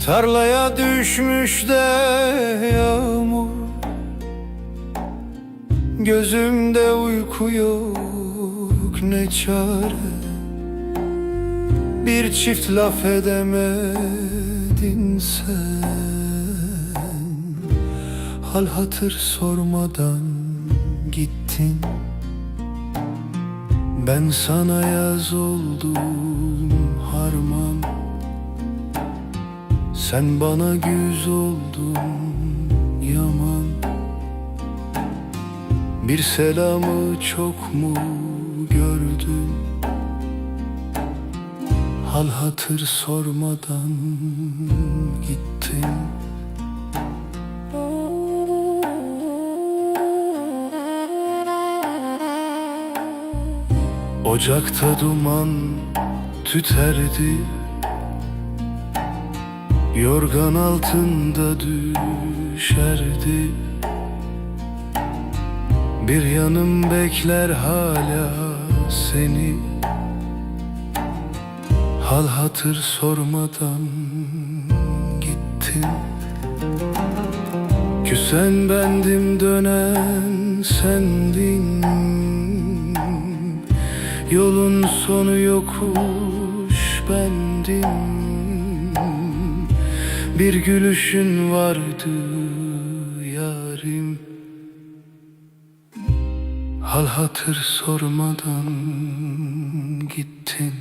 Tarlaya düşmüş de yağmur, gözümde uyku yok ne çare. Bir çift laf edemedin sen, hal hatır sormadan gittin. Ben sana yaz oldum harman, sen bana güz oldun yaman. Bir selamı çok mu gördün, hal hatır sormadan gittin. Ocakta duman tüterdi, yorgan altında düşerdi. Bir yanım bekler hala seni, hal hatır sormadan gittin. Küsen bendim, dönen sendin. Yolun sonu yokuş bendim. Bir gülüşün vardı yarim, hal hatır sormadan gittin.